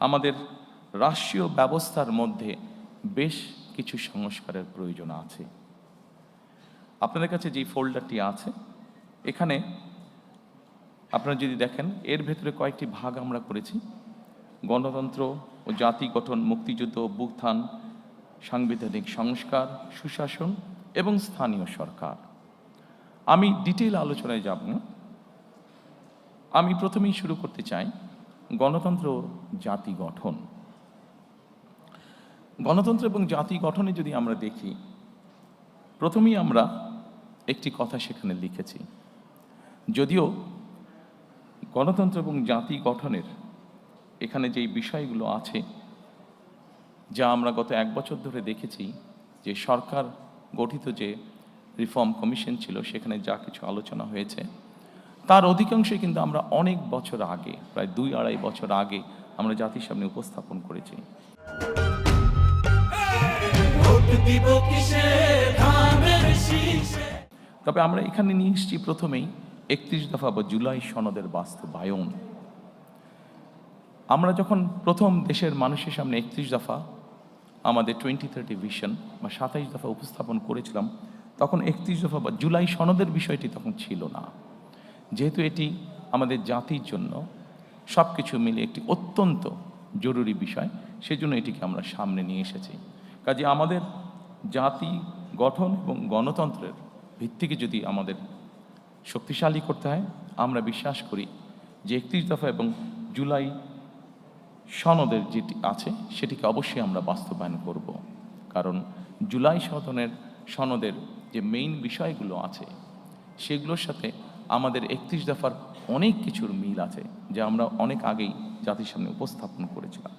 আমাদের রাষ্ট্রীয় ব্যবস্থার মধ্যে বেশ কিছু সংস্কারের প্রয়োজন আছে। আপনাদের কাছে যেই ফোল্ডারটি আছে, এখানে আপনারা যদি দেখেন, এর ভেতরে কয়েকটি ভাগ আমরা করেছি: গণতন্ত্র ও জাতি গঠন, মুক্তিযুদ্ধ, অভ্যুত্থান, সাংবিধানিক সংস্কার, সুশাসন এবং স্থানীয় সরকার। আমি ডিটেইল আলোচনায় যাব না। আমি প্রথমেই শুরু করতে চাই গণতন্ত্র ও জাতি গঠন। গণতন্ত্র এবং জাতি গঠনে যদি আমরা দেখি, প্রথমেই আমরা একটি কথা সেখানে লিখেছি। যদিও গণতন্ত্র এবং জাতি গঠনের এখানে যেই বিষয়গুলো আছে, যা আমরা গত 1 বছর ধরে দেখেছি, যে সরকার গঠিত যে রিফর্ম কমিশন ছিল, সেখানে যা কিছু আলোচনা হয়েছে, তার অধিকাংশই কিন্তু আমরা অনেক বছর আগে, প্রায় 2-2.5 বছর আগে আমরা জাতির সামনে উপস্থাপন করেছি। তবে আমরা এখানে নিয়ে এসেছি প্রথমেই 31 দফা বা জুলাই সনদের বাস্তবায়ন। আমরা যখন প্রথম দেশের মানুষের সামনে 31 দফা, আমাদের 2030 ভিশন বা 27 দফা উপস্থাপন করেছিলাম, তখন 31 দফা বা জুলাই সনদের বিষয়টি তখন ছিল না। যেহেতু এটি আমাদের জাতির জন্য সব কিছু মিলে একটি অত্যন্ত জরুরি বিষয়, সেজন্য এটিকে আমরা সামনে নিয়ে এসেছি। কাজে আমাদের জাতি গঠন এবং গণতন্ত্রের ভিত্তিকে যদি আমাদের শক্তিশালী করতে হয়, আমরা বিশ্বাস করি যে 31 দফা এবং জুলাই সনদের যেটি আছে সেটিকে অবশ্যই আমরা বাস্তবায়ন করব। কারণ জুলাই সনদের যে মেইন বিষয়গুলো আছে, সেগুলোর সাথে আমাদের 31 দফার অনেক কিছুর মিল আছে, যা আমরা অনেক আগেই জাতির সামনে উপস্থাপন করেছিলাম।